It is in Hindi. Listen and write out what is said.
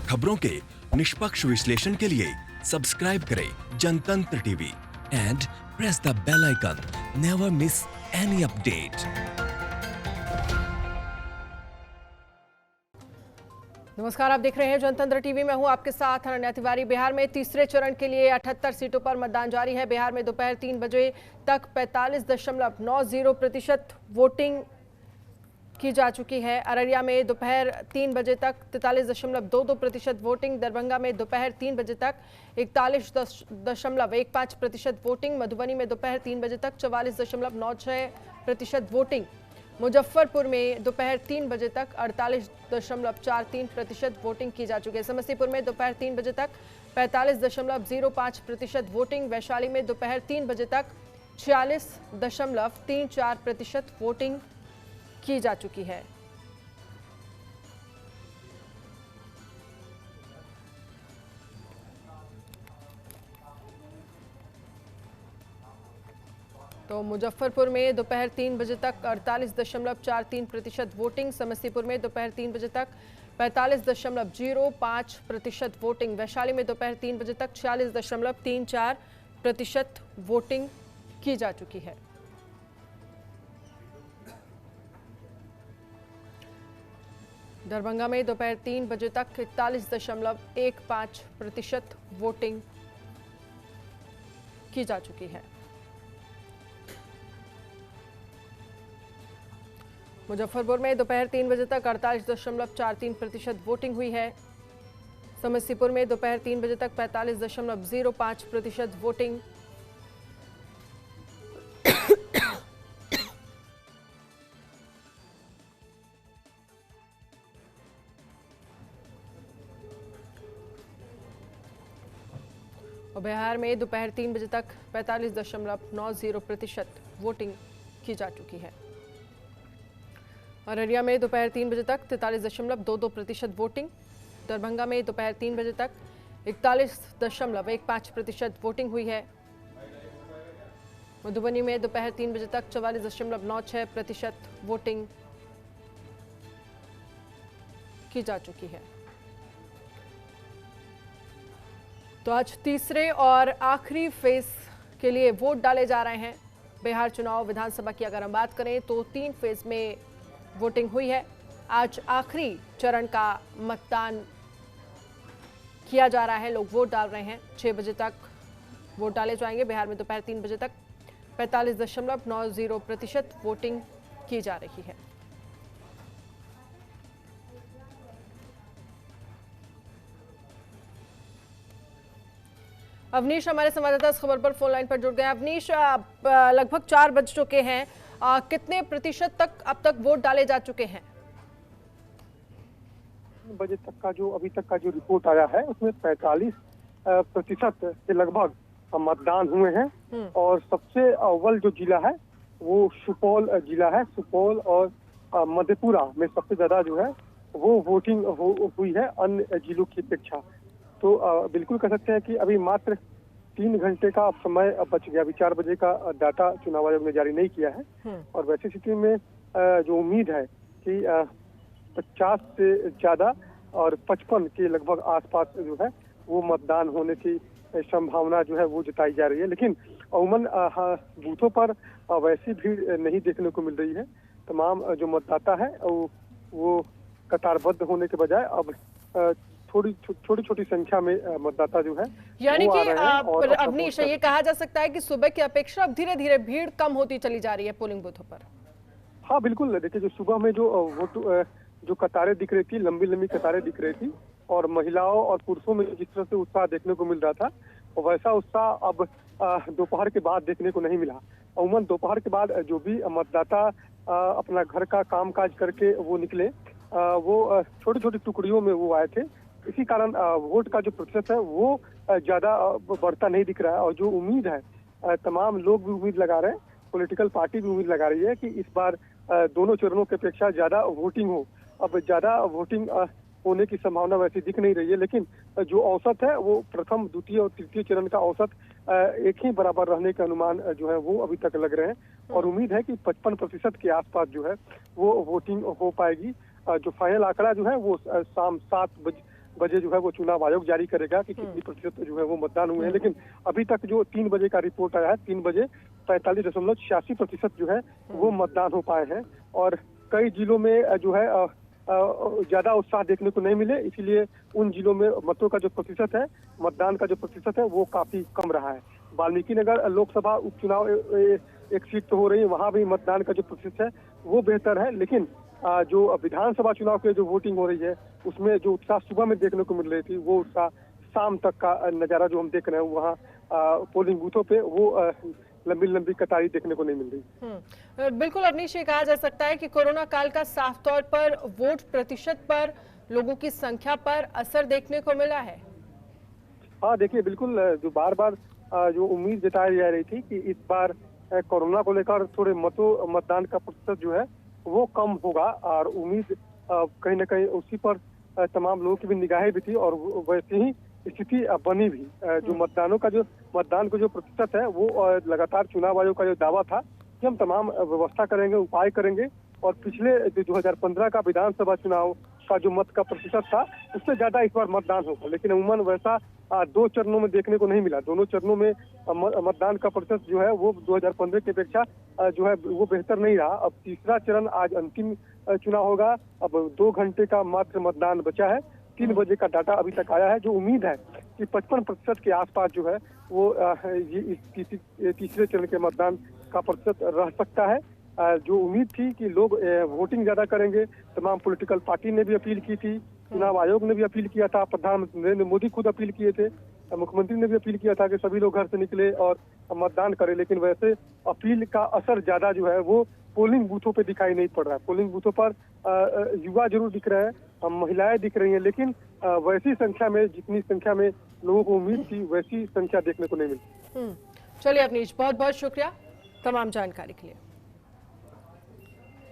खबरों के निष्पक्ष विश्लेषण के लिए सब्सक्राइब करें Jantantra TV and press the bell icon. Never miss any update. नमस्कार, आप देख रहे हैं जनतंत्र टीवी। मैं हूं आपके साथ अनन्या तिवारी। बिहार में तीसरे चरण के लिए 78 सीटों पर मतदान जारी है। बिहार में दोपहर 3 बजे तक 45.90% वोटिंग की जा चुकी है। अररिया में दोपहर 3 बजे तक 43.22% वोटिंग। दरभंगा में दोपहर 3 बजे तक 41.15% वोटिंग। मधुबनी में दोपहर 3 बजे तक 44.96% वोटिंग। मुजफ्फरपुर में दोपहर 3 बजे तक 48.43% वोटिंग की जा चुकी है। समस्तीपुर में दोपहर 3 बजे तक 45.05% वोटिंग। वैशाली में दोपहर 3 बजे तक 46.34% वोटिंग की जा चुकी है। तो मुजफ्फरपुर में दोपहर 3 बजे तक 48.43% वोटिंग। समस्तीपुर में दोपहर 3 बजे तक 45.05% वोटिंग। वैशाली में दोपहर 3 बजे तक 46.34% वोटिंग की जा चुकी है। दरभंगा में दोपहर 3 बजे तक 41.15% वोटिंग की जा चुकी है। मुजफ्फरपुर में दोपहर 3 बजे तक 48.43% वोटिंग हुई है। समस्तीपुर में दोपहर 3 बजे तक 45.05% वोटिंग। और बिहार में दोपहर 3 बजे तक 45.90% वोटिंग की जा चुकी है। अररिया में दोपहर 3 बजे तक 43.22% वोटिंग। दरभंगा में दोपहर 3 बजे तक 41.15% वोटिंग हुई है। मधुबनी में दोपहर 3 बजे तक 44.96% वोटिंग की जा चुकी है। तो आज तीसरे और आखिरी फेज के लिए वोट डाले जा रहे हैं। बिहार चुनाव विधानसभा की अगर हम बात करें तो 3 फेज में वोटिंग हुई है। आज आखिरी चरण का मतदान किया जा रहा है। लोग वोट डाल रहे हैं। 6 बजे तक वोट डाले जाएंगे। बिहार में दोपहर 3 बजे तक 45.90% वोटिंग की जा रही है। अवनीश हमारे संवाददाता इस खबर पर फोन लाइन पर जुड़ गए। अवनीश, लगभग 4 बज चुके हैं। कितने प्रतिशत तक अब तक वोट डाले जा चुके हैं? बजे तक का जो अभी तक का जो रिपोर्ट आया है उसमें 45% के लगभग मतदान हुए हैं। और सबसे अव्वल जो जिला है वो सुपौल जिला है। सुपौल और मधेपुरा में सबसे ज्यादा जो है वो वोटिंग हुई है अन्य जिलों की अपेक्षा। तो बिल्कुल कह सकते हैं कि अभी मात्र 3 घंटे का समय बच गया। अभी 4 बजे का डाटा चुनाव आयोग ने जारी नहीं किया है। और वैसी स्थिति में जो उम्मीद है कि 50 से ज्यादा और 55 के लगभग आसपास जो है वो मतदान होने की संभावना जो है वो जताई जा रही है। लेकिन अमूमन बूथों पर वैसी भीड़ नहीं देखने को मिल रही है। तमाम जो मतदाता है वो कतारबद्ध होने के बजाय अब छोटी छोटी संख्या में मतदाता जो है यानी कि अवनीश, ये कहा जा सकता है कि सुबह की अपेक्षा अब धीरे धीरे भीड़ कम होती चली जा रही है पोलिंग बूथों पर। हाँ बिल्कुल, देखिए जो सुबह में जो कतारें दिख रही थी, लंबी लंबी कतारें दिख रही थी और महिलाओं और पुरुषों में जिस तरह से उत्साह देखने को मिल रहा था वैसा उत्साह अब दोपहर के बाद देखने को नहीं मिला। अमूमन दोपहर के बाद जो भी मतदाता अपना घर का काम काज करके वो निकले, वो छोटी छोटी टुकड़ियों में वो आए थे। इसी कारण वोट का जो प्रतिशत है वो ज्यादा बढ़ता नहीं दिख रहा है। और जो उम्मीद है, तमाम लोग भी उम्मीद लगा रहे हैं, पॉलिटिकल पार्टी भी उम्मीद लगा रही है कि इस बार दोनों चरणों की अपेक्षा ज्यादा वोटिंग हो। अब ज्यादा वोटिंग होने की संभावना वैसे दिख नहीं रही है, लेकिन जो औसत है वो प्रथम, द्वितीय और तृतीय चरण का औसत एक ही बराबर रहने के अनुमान जो है वो अभी तक लग रहे हैं। और उम्मीद है कि 55% के आसपास जो है वो वोटिंग हो पाएगी। जो फाइनल आंकड़ा जो है वो शाम बजे जो है वो चुनाव आयोग जारी करेगा कि कितनी प्रतिशत जो है वो मतदान हुए हैं। लेकिन अभी तक जो 3 बजे का रिपोर्ट आया है, 3 बजे 45.86% जो है वो मतदान हो पाए हैं। और कई जिलों में जो है ज्यादा उत्साह देखने को नहीं मिले, इसीलिए उन जिलों में मतों का जो प्रतिशत है, मतदान का जो प्रतिशत है वो काफी कम रहा है। वाल्मीकि नगर लोकसभा उपचुनाव एक सीट तो हो रही है, वहां भी मतदान का जो प्रतिशत है वो बेहतर है। लेकिन जो विधानसभा चुनाव के जो वोटिंग हो रही है उसमें जो उत्साह सुबह में देखने को मिल रही थी, वो उत्साह शाम तक का नजारा जो हम देख रहे हैं वहाँ पोलिंग बूथों पे वो लंबी लंबी कतारी देखने को नहीं मिल रही। बिल्कुल अवनीश, ये कहा जा सकता है कि कोरोना काल का साफ तौर पर वोट प्रतिशत पर, लोगों की संख्या पर असर देखने को मिला है। हाँ देखिए, बिल्कुल जो बार बार जो उम्मीद जताई जा रही थी कि इस बार कोरोना को लेकर थोड़े मतदान का प्रतिशत जो है वो कम होगा, और उम्मीद कहीं ना कहीं उसी पर तमाम लोगों की भी निगाहें भी थी और वैसी ही स्थिति बनी भी। जो मतदान का जो प्रतिशत है वो लगातार चुनाव आयोग का जो दावा था कि हम तमाम व्यवस्था करेंगे, उपाय करेंगे, और पिछले जो 2015 का विधानसभा चुनाव का जो मत का प्रतिशत था उससे ज्यादा इस बार मतदान होगा। लेकिन अमूमन वैसा 2 चरणों में देखने को नहीं मिला। दोनों चरणों में मतदान का प्रतिशत जो है वो 2015 की अपेक्षा जो है वो बेहतर नहीं रहा। अब तीसरा चरण आज अंतिम चुनाव होगा। अब 2 घंटे का मात्र मतदान बचा है। 3 बजे का डाटा अभी तक आया है। जो उम्मीद है कि 55% के आसपास जो है वो ये तीसरे चरण के मतदान का प्रतिशत रह सकता है। जो उम्मीद थी कि लोग वोटिंग ज्यादा करेंगे, तमाम पॉलिटिकल पार्टी ने भी अपील की थी, चुनाव आयोग ने भी अपील किया था, प्रधानमंत्री नरेंद्र मोदी खुद अपील किए थे, मुख्यमंत्री ने भी अपील किया था कि सभी लोग घर से निकले और मतदान करें। लेकिन वैसे अपील का असर ज्यादा जो है वो पोलिंग बूथों पे दिखाई नहीं पड़ रहा है। पोलिंग बूथों पर युवा जरूर दिख रहे हैं, महिलाएं दिख रही हैं, लेकिन वैसी संख्या में, जितनी संख्या में लोगों को उम्मीद थी, वैसी संख्या देखने को नहीं मिली। चलिए अवनीश, बहुत बहुत शुक्रिया तमाम जानकारी के लिए।